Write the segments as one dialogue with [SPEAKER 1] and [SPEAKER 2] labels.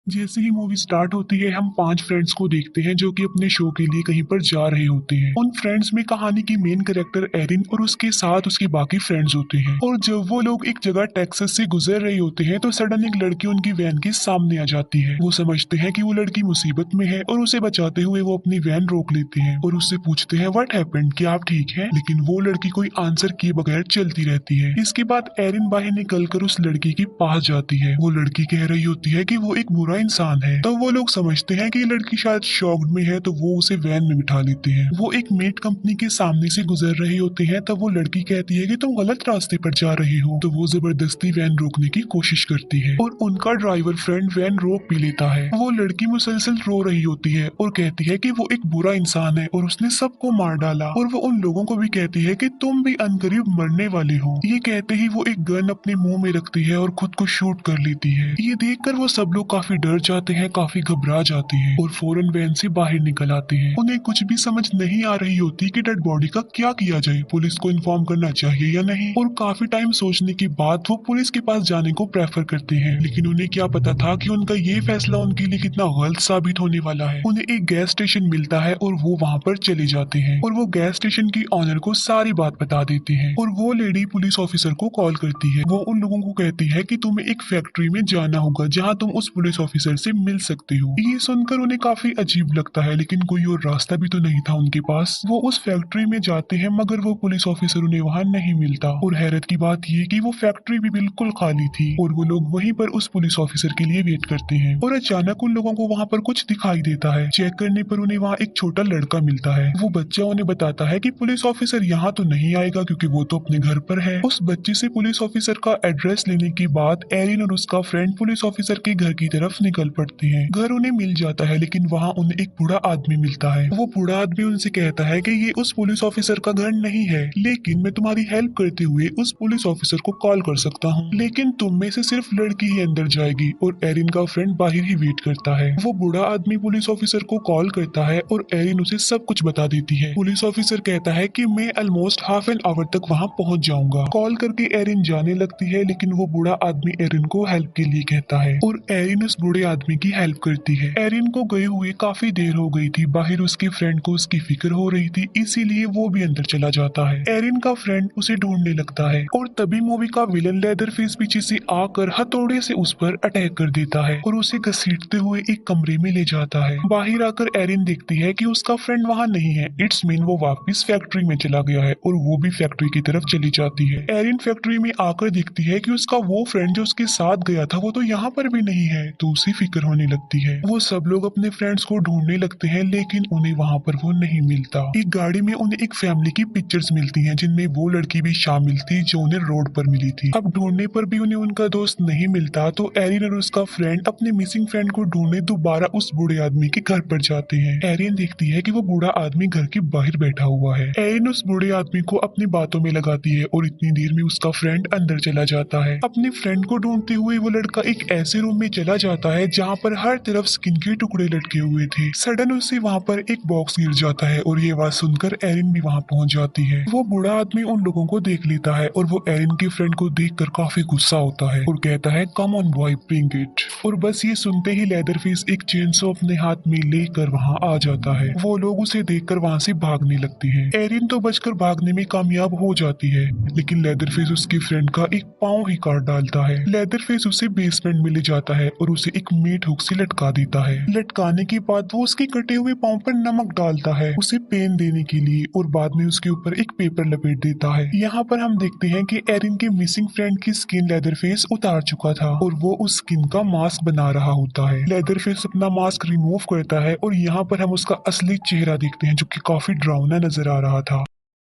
[SPEAKER 1] जैसे ही movie start होती है हम 5 फ्रेंड्स को देखते हैं जो कि अपने शो के लिए कहीं पर जा रहे होते हैं। उन फ्रेंड्स में कहानी की मेन कैरेक्टर एरिन और उसके साथ उसके बाकी फ्रेंड्स होते हैं। और जब वो लोग एक जगह टेक्सास से गुजर रहे होते हैं तो सडन एक लड़की उनकी वैन के सामने आ जाती है। वो समझते हैं कि वो लड़की मुसीबत में है और उसे बचाते हुए वो अपनी वैन रोक लेते हैं और उससे पूछते हैं व्हाट हैपेंड, क्या आप ठीक है? लेकिन वो लड़की कोई आंसर किए बगैर चलती रहती है। इसके बाद एरिन बाहर निकलकर उस लड़की के पास जाती है। वो लड़की कह रही होती है कि वो एक बुरा इंसान है। तो वो लोग समझते हैं कि ये लड़की शायद शॉक्ड में है, तो वो उसे वैन में बिठा लेते हैं। वो एक मीट कंपनी के सामने से गुजर रहे होते हैं, तब वो लड़की कहती है कि तुम गलत रास्ते पर जा रहे हो। तो वो जबरदस्ती वैन रोकने की कोशिश करती है और उनका ड्राइवर फ्रेंड वैन रोक भी लेता है। वो लड़की मुसलसल रो रही होती है और कहती है कि वो एक बुरा इंसान है और उसने सबको मार डाला। और वो उन लोगों को भी कहती है कि तुम भी अनकरीब मरने वाले हो। ये कहते ही वो एक गन अपने मुंह में रखती है और खुद को शूट कर लेती है। ये देखकर वो सब लोग काफी डर जाते हैं, काफी घबरा जाते हैं और फौरन वैन से बाहर निकल आते हैं। उन्हें कुछ भी समझ नहीं आ रही होती कि डेड बॉडी का क्या किया जाए, पुलिस को इन्फॉर्म करना चाहिए या नहीं। और काफी टाइम सोचने के बाद वो पुलिस के पास जाने को प्रेफर करते हैं, लेकिन उन्हें क्या पता था कि उनका ये फैसला उनके लिए कितना गलत साबित होने वाला है। उन्हें एक गैस स्टेशन मिलता है और वो वहाँ पर चले जाते हैं और वो गैस स्टेशन की ऑनर को सारी बात बता देते हैं। और वो लेडी पुलिस ऑफिसर को कॉल करती है। वो उन लोगों को कहती है कि तुम्हें एक फैक्ट्री में जाना होगा जहाँ तुम उस पुलिस ऑफिसर से मिल सकते हो। ये सुनकर उन्हें काफी अजीब लगता है, लेकिन कोई और रास्ता भी तो नहीं था उनके पास। वो उस फैक्ट्री में जाते हैं मगर वो पुलिस ऑफिसर उन्हें वहाँ नहीं मिलता। और हैरत की बात ये कि वो फैक्ट्री भी बिल्कुल खाली थी और वो लोग वहीं पर उस पुलिस ऑफिसर के लिए वेट करते हैं। और अचानक उन लोगों को वहाँ पर कुछ दिखाई देता है। चेक करने पर उन्हें वहाँ एक छोटा लड़का मिलता है। वो बच्चा उन्हें बताता है कि पुलिस ऑफिसर यहाँ तो नहीं आएगा क्योंकि वो तो अपने घर पर है। उस बच्चे से पुलिस ऑफिसर का एड्रेस लेने के बाद एरिन और उसका फ्रेंड पुलिस ऑफिसर के घर की तरफ निकल पड़ते हैं। घर उन्हें मिल जाता है, लेकिन वहाँ उन्हें एक बूढ़ा आदमी मिलता है। वो बूढ़ा आदमी उनसे कहता है कि ये उस पुलिस ऑफिसर का घर नहीं है, लेकिन मैं तुम्हारी हेल्प करते हुए उस पुलिस ऑफिसर को कॉल कर सकता हूँ, लेकिन तुम में से सिर्फ लड़की ही अंदर जाएगी। और एरिन का फ्रेंड बाहर ही वेट करता है। वो बूढ़ा आदमी पुलिस ऑफिसर को कॉल करता है और एरिन उसे सब कुछ बता देती है। पुलिस ऑफिसर कहता है कि मैं ऑलमोस्ट हाफ एन आवर तक वहाँ पहुँच जाऊंगा। कॉल करके एरिन जाने लगती है, लेकिन वो बूढ़ा आदमी एरिन को हेल्प के लिए कहता है और एरिन उस बूढ़े आदमी की हेल्प करती है। एरिन को गए हुए काफी देर हो गई थी। बाहर उसके फ्रेंड को उसकी फिक्र हो रही थी, इसीलिए वो भी अंदर चला जाता है। एरिन का फ्रेंड उसे ढूंढने लगता है और तभी मूवी का विलन लेदरफेस पीछे से आकर हथौड़े से उस पर अटैक कर देता है और उसे घसीटते हुए एक कमरे में ले जाता है। बाहर आकर एरिन देखती है कि उसका फ्रेंड वहाँ नहीं है। इट्स मीन वो वापस फैक्ट्री में चला गया है और वो भी फैक्ट्री की तरफ चली जाती है। एरिन फैक्ट्री में आकर देखती है कि उसका वो फ्रेंड जो उसके साथ गया था वो तो यहाँ पर भी नहीं है, तो उसे फिक्र होने लगती है। वो सब लोग अपने फ्रेंड्स को ढूंढने लगते हैं, लेकिन उन्हें वहाँ पर वो नहीं मिलता। एक गाड़ी में उन्हें एक फैमिली की पिक्चर्स मिलती हैं जिनमें वो लड़की भी शामिल थी जो उन्हें रोड पर मिली थी। अब ढूंढने पर भी उन्हें उनका दोस्त नहीं मिलता, तो एरिन और उसका फ्रेंड अपने मिसिंग फ्रेंड को ढूंढने दोबारा उस बूढ़े आदमी के घर पर जाते हैं। एरिन देखती है कि वो बूढ़ा आदमी घर के बाहर बैठा हुआ है। एरिन उस बूढ़े आदमी को अपनी बातों में लगाती है और इतनी देर में उसका फ्रेंड अंदर चला जाता है। अपने फ्रेंड को ढूंढते हुए वो लड़का एक ऐसे रूम में चला जाता है जहाँ पर हर तरफ स्किन के टुकड़े लटके हुए थे। सडन उसे वहाँ पर एक बॉक्स गिर जाता है और ये आवाज सुनकर एरिन भी वहाँ पहुँच जाती है। वो बूढ़ा आदमी उन लोगों को देख लेता है और वो एरिन के फ्रेंड को देखकर काफी गुस्सा होता है और कहता है come on boy bring it. और बस ये सुनते ही लेदरफेस एक चेनसो अपने हाथ में लेकर वहाँ आ जाता है। वो लोग उसे देखकर वहाँ से भागने लगते हैं। एरिन तो बचकर भागने में कामयाब हो जाती है, लेकिन लेदरफेस उसके फ्रेंड का एक पाँव ही काट डालता है। लेदरफेस उसे बेसमेंट में ले जाता है और उसे एक मीट हुक से लटका देता है। लटकाने के बाद वो उसके कटे हुए पाँव पर नमक डालता है उसे पेन देने के लिए, और बाद में उसके ऊपर एक पेपर लपेट देता है। यहाँ पर हम देखते हैं कि एरिन के मिसिंग फ्रेंड की स्किन लेदरफेस उतार चुका था और वो उस स्किन का मास्क बना रहा होता है। लेदरफेस अपना मास्क रिमूव करता है और यहाँ पर हम उसका असली चेहरा देखते हैं जो कि काफी डरावना नजर आ रहा था।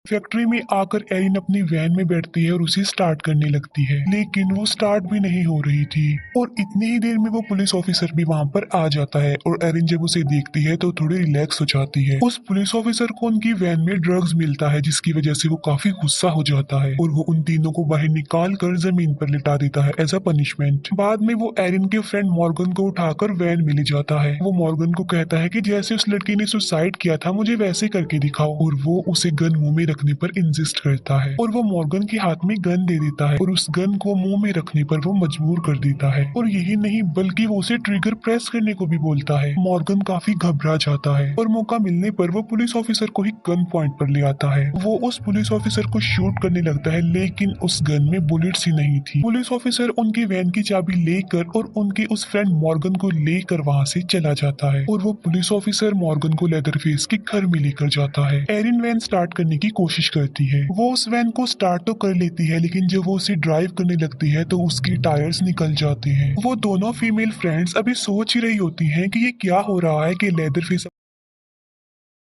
[SPEAKER 1] फैक्ट्री में आकर एरिन अपनी वैन में बैठती है और उसे स्टार्ट करने लगती है, लेकिन वो स्टार्ट भी नहीं हो रही थी। और इतनी ही देर में वो पुलिस ऑफिसर भी वहाँ पर आ जाता है और एरिन जब उसे देखती है तो थोड़ी रिलैक्स हो जाती है। उस पुलिस ऑफिसर को उनकी वैन में ड्रग्स मिलता है, जिसकी वजह से वो काफी गुस्सा हो जाता है और वो उन तीनों को बाहर निकाल कर जमीन पर लिटा देता है एज अ पनिशमेंट। बाद में वो एरिन के फ्रेंड मॉर्गन को उठाकर वैन में ले जाता है। वो मॉर्गन को कहता है कि जैसे उस लड़की ने सुसाइड किया था मुझे वैसे करके दिखाओ, और वो उसे गन मुंह में रखने पर इंसिस्ट करता है और वो मॉर्गन के हाथ में गन दे देता है और उस गन को मुंह में रखने पर वो मजबूर कर देता है। और यही नहीं बल्कि वो उसे ट्रिगर प्रेस करने को भी बोलता है। मॉर्गन काफी घबरा जाता है और मौका मिलने पर वो पुलिस ऑफिसर को ही गन पॉइंट पर ले आता है। वो उस पुलिस ऑफिसर को शूट करने लगता है लेकिन उस गन में बुलेट्स ही नहीं थी। पुलिस ऑफिसर उनकी वैन की चाबी लेकर और उनके उस फ्रेंड मॉर्गन को लेकर वहाँ से चला जाता है और वो पुलिस ऑफिसर मॉर्गन को लेदरफेस के घर में लेकर जाता है। एरिन वैन स्टार्ट करने की कोशिश करती है। वो उस वैन को स्टार्ट तो कर लेती है लेकिन जब वो उसे ड्राइव करने लगती है तो उसके टायर्स निकल जाते हैं। वो दोनों फीमेल फ्रेंड्स अभी सोच ही रही होती हैं कि ये क्या हो रहा है कि लेदरफेस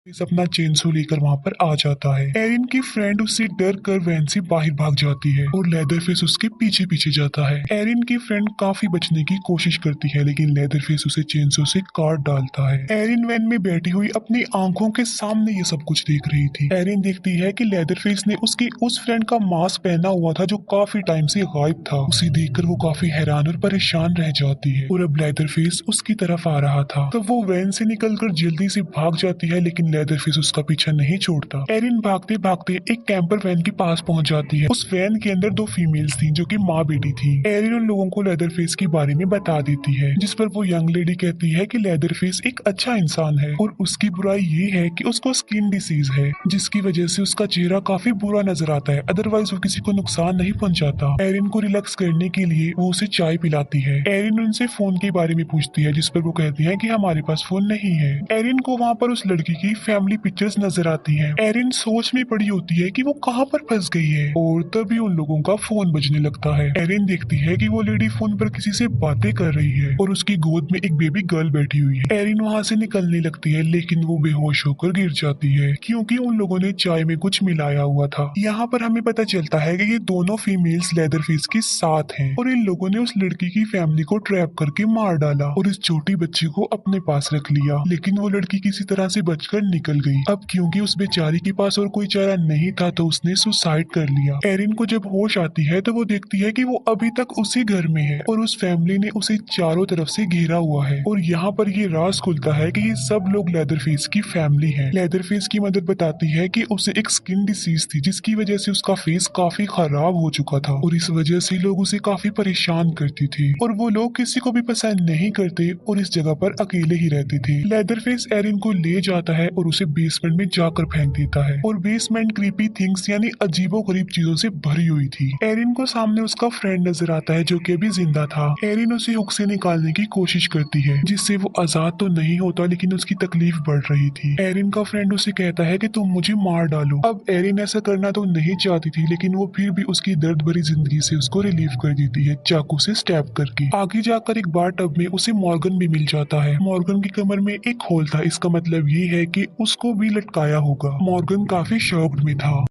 [SPEAKER 1] अपना चेनसो लेकर वहाँ पर आ जाता है। एरिन की फ्रेंड उससे डर कर वैन से बाहर भाग जाती है और लेदरफेस उसके पीछे पीछे जाता है। एरिन की फ्रेंड काफी बचने की कोशिश करती है लेकिन लेदरफेस उसे चेनसो से काट डालता है। एरिन वैन में बैठी हुई अपनी आंखों के सामने ये सब कुछ देख रही थी। एरिन देखती है कि लेदरफेस ने उसकी उस फ्रेंड का मास्क पहना हुआ था जो काफी टाइम से गायब था। उसे देखकर वो काफी हैरान और परेशान रह जाती है और अब लेदरफेस उसकी तरफ आ रहा था। तब वो वैन से निकलकर जल्दी से भाग जाती है लेकिन लेदरफेस उसका पीछा नहीं छोड़ता। एरिन भागते भागते एक कैंपर वैन के पास पहुंच जाती है। उस वैन के अंदर दो फीमेल्स थी जो कि माँ बेटी थी। एरिन उन लोगों को लेदरफेस के बारे में बता देती है जिस पर वो यंग लेडी कहती है कि लेदरफेस एक अच्छा इंसान है और उसकी बुराई ये है कि उसको स्किन डिसीज है जिसकी वजह से उसका चेहरा काफी बुरा नजर आता है, अदरवाइज वो किसी को नुकसान नहीं पहुंचाता। एरिन को रिलैक्स करने के लिए वो उसे चाय पिलाती है। एरिन उनसे फोन के बारे में पूछती है जिस पर वो कहती है कि हमारे पास फोन नहीं है। एरिन को वहाँ पर उस लड़की की फैमिली पिक्चर्स नजर आती हैं। एरिन सोच में पड़ी होती है कि वो कहाँ पर फंस गई है और तभी उन लोगों का फोन बजने लगता है। एरिन देखती है कि वो लेडी फोन पर किसी से बातें कर रही है और उसकी गोद में एक बेबी गर्ल बैठी हुई है। एरिन वहाँ से निकलने लगती है लेकिन वो बेहोश होकर गिर जाती है क्योंकि उन लोगों ने चाय में कुछ मिलाया हुआ था। यहाँ पर हमें पता चलता है कि ये दोनों फीमेल्स लेदरफेस के साथ हैं और इन लोगों ने उस लड़की की फैमिली को ट्रैप करके मार डाला और इस छोटी बच्ची को अपने पास रख लिया, लेकिन वो लड़की किसी तरह से बचकर निकल गई। अब क्योंकि उस बेचारी के पास और कोई चारा नहीं था तो उसने सुसाइड कर लिया। एरिन को जब होश आती है तो वो देखती है कि वो अभी तक उसी घर में है और उस फैमिली ने उसे चारों तरफ से घेरा हुआ है और यहाँ पर ये राज खुलता है कि ये सब लोग लेदरफेस की फैमिली है। लेदरफेस की मदर बताती है कि उसे एक स्किन डिसीज थी जिसकी वजह से उसका फेस काफी खराब हो चुका था और इस वजह से लोग उसे काफी परेशान करती थी और वो लोग किसी को भी पसंद नहीं करते और इस जगह पर अकेले ही रहते थे। लेदरफेस एरिन को ले जाता है और उसे बेसमेंट में जाकर फेंक देता है और बेसमेंट क्रीपी थिंग्स यानी अजीबोगरीब चीजों से भरी हुई थी। एरिन को सामने उसका फ्रेंड नजर आता है जो कि अभी जिंदा था। एरिन उसे हुक से निकालने की कोशिश करती है जिससे वो आजाद तो नहीं होता लेकिन उसकी तकलीफ बढ़ रही थी। एरिन का फ्रेंड उसे कहता है कि तुम मुझे मार डालो। अब एरिन ऐसा करना तो नहीं चाहती थी लेकिन वो फिर भी उसकी दर्द भरी जिंदगी से उसको रिलीव कर देती है चाकू से स्टैब करके। आगे जाकर एक बार टब में उसे मॉर्गन भी मिल जाता है। मॉर्गन की कमर में एक होल था, इसका मतलब ये है कि उसको भी लटकाया होगा। मॉर्गन काफी शॉक्ड में था।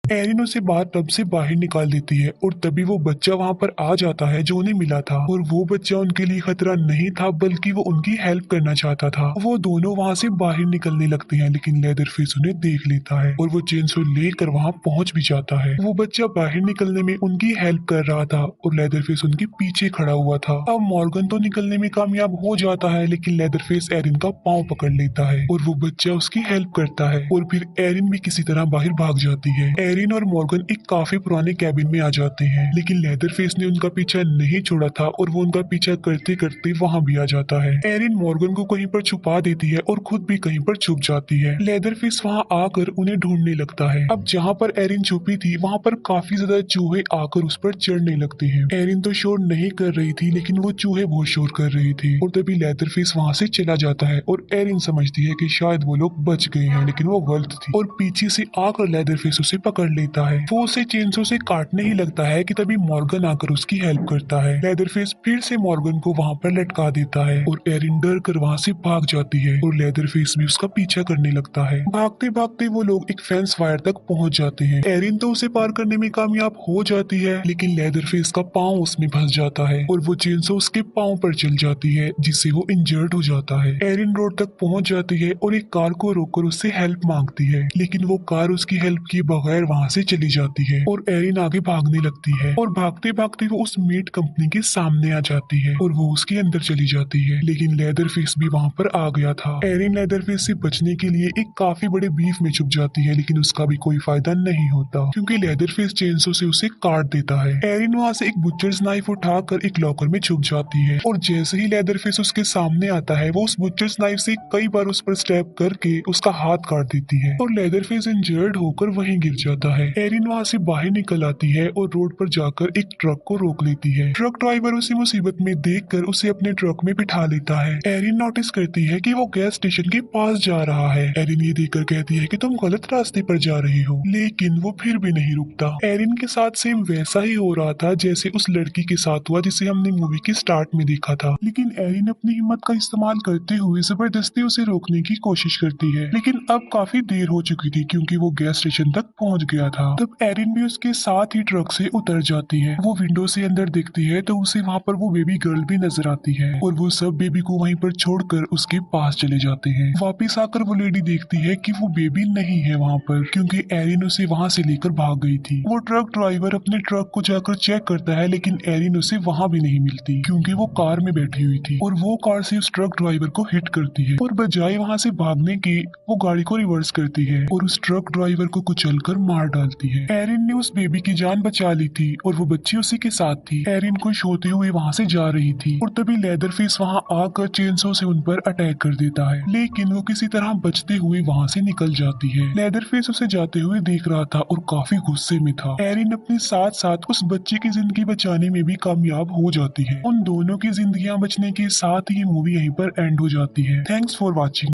[SPEAKER 1] एरिन उसे बाथ टब से बाहर निकाल देती है और तभी वो बच्चा वहाँ पर आ जाता है जो उन्हें मिला था और वो बच्चा उनके लिए खतरा नहीं था बल्कि वो उनकी हेल्प करना चाहता था। वो दोनों वहाँ से बाहर निकलने लगते हैं लेकिन लेदरफेस उन्हें देख लेता है और वो चेनसो लेकर वहाँ पहुँच भी जाता है। वो बच्चा बाहर निकलने में उनकी हेल्प कर रहा था और लेदरफेस उनके पीछे खड़ा हुआ था। अब मॉर्गन तो निकलने में कामयाब हो जाता है लेकिन लेदरफेस एरिन का पाँव पकड़ लेता है और वो बच्चा उसकी हेल्प करता है और फिर एरिन भी किसी तरह बाहर भाग जाती है। एरिन और मॉर्गन एक काफी पुराने कैबिन में आ जाते हैं लेकिन लेदरफेस ने उनका पीछा नहीं छोड़ा था और वो उनका पीछा करते करते वहाँ भी आ जाता है। एरिन मॉर्गन को कहीं पर छुपा देती है और खुद भी कहीं पर छुप जाती है। लेदरफेस वहाँ आकर उन्हें ढूंढने लगता है। अब जहाँ पर एरिन छुपी थी वहाँ पर काफी ज्यादा चूहे आकर उस पर चढ़ने लगते हैं। एरिन तो शोर नहीं कर रही थी लेकिन वो चूहे बहुत शोर कर रही थी और तभी लेदरफेस वहाँ से चला जाता है और एरिन समझती है कि शायद वो लोग बच गए हैं लेकिन वो गलत थी और पीछे से आकर लेदरफेस उसे पकड़ लेता है। वो उसे चेनसो से काटने ही लगता है कि तभी मॉर्गन आकर उसकी हेल्प करता है। लेदरफेस फिर से मॉर्गन को वहाँ पर लटका देता है और एरिन डर कर वहाँ से भाग जाती है और लेदरफेस भी उसका पीछा करने लगता है। भागते भागते वो लोग एक फेंस वायर तक पहुँच जाते हैं। एरिन तो उसे पार करने में कामयाब हो जाती है लेकिन लेदरफेस का पाँव उसमें फंस जाता है और वो चेनसो उसके पाँव पर चल जाती है जिससे वो इंजर्ड हो जाता है। एरिन रोड तक पहुँच जाती है और एक कार को रोककर उससे हेल्प मांगती है लेकिन वो कार उसकी हेल्प किए बगैर वहाँ वहाँ से चली जाती है और एरिन आगे भागने लगती है और भागते भागते वो उस मीट कंपनी के सामने आ जाती है और वो उसके अंदर चली जाती है, लेकिन लेदरफेस भी वहाँ पर आ गया था। एरिन लेदरफेस से बचने के लिए एक काफी बड़े बीफ में छुप जाती है, लेकिन उसका भी कोई फायदा नहीं होता क्योंकि लेदरफेस चेंसो से उसे काट देता है। एरिन वहाँ से एक बुचर्स नाइफ उठाकर एक लॉकर में छुप जाती है और जैसे ही लेदरफेस उसके सामने आता है वो उस बुचर्स नाइफ से कई बार उस पर स्टेप करके उसका हाथ काट देती है और लेदरफेस इंजर्ड होकर वहीं गिर जाता है। एरिन वहाँ से बाहर निकल आती है और रोड पर जाकर एक ट्रक को रोक लेती है। ट्रक ड्राइवर उसे मुसीबत में देखकर उसे अपने ट्रक में बिठा लेता है। एरिन नोटिस करती है कि वो गैस स्टेशन के पास जा रहा है। एरिन ये देखकर कहती है कि तुम गलत रास्ते पर जा रही हो, लेकिन वो फिर भी नहीं रुकता। एरिन के साथ सेम वैसा ही हो रहा था जैसे उस लड़की के साथ हुआ जिसे हमने मूवी के स्टार्ट में देखा था, लेकिन एरिन अपनी हिम्मत का इस्तेमाल करते हुए जबरदस्ती उसे रोकने की कोशिश करती है, लेकिन अब काफी देर हो चुकी थी क्योंकि वो गैस स्टेशन तक पहुंच गया था। तब एरिन भी उसके साथ ही ट्रक से उतर जाती है। वो विंडो से अंदर देखती है तो उसे वहाँ पर वो बेबी गर्ल भी नजर आती है और वो सब बेबी को वहीं पर छोड़कर उसके पास चले जाते हैं। वापिस आकर वो लेडी देखती है कि वो बेबी नहीं है वहाँ पर क्योंकि एरिन उसे वहाँ से लेकर भाग गई थी। वो ट्रक ड्राइवर अपने ट्रक को जाकर चेक करता है, लेकिन एरिन उसे वहाँ भी नहीं मिलती क्योंकि वो कार में बैठी हुई थी और वो कार से उस ट्रक ड्राइवर को हिट करती है और बजाय वहाँ से भागने की वो गाड़ी को रिवर्स करती है और उस ट्रक ड्राइवर को कुचलकर मार डालती है। एरिन ने उस बेबी की जान बचा ली थी और वो बच्ची उसी के साथ थी। एरिन खुश होते हुए वहाँ से जा रही थी और तभी लेदरफेस वहाँ आकर चेनसो से उन पर अटैक कर देता है, लेकिन वो किसी तरह बचते हुए वहाँ से निकल जाती है। लेदरफेस उसे जाते हुए देख रहा था और काफी गुस्से में था। एरिन अपने साथ साथ उस बच्चे की जिंदगी बचाने में भी कामयाब हो जाती है। उन दोनों की जिंदगियां बचने के साथ ही मूवी यहीं पर एंड हो जाती है। Thanks for watching.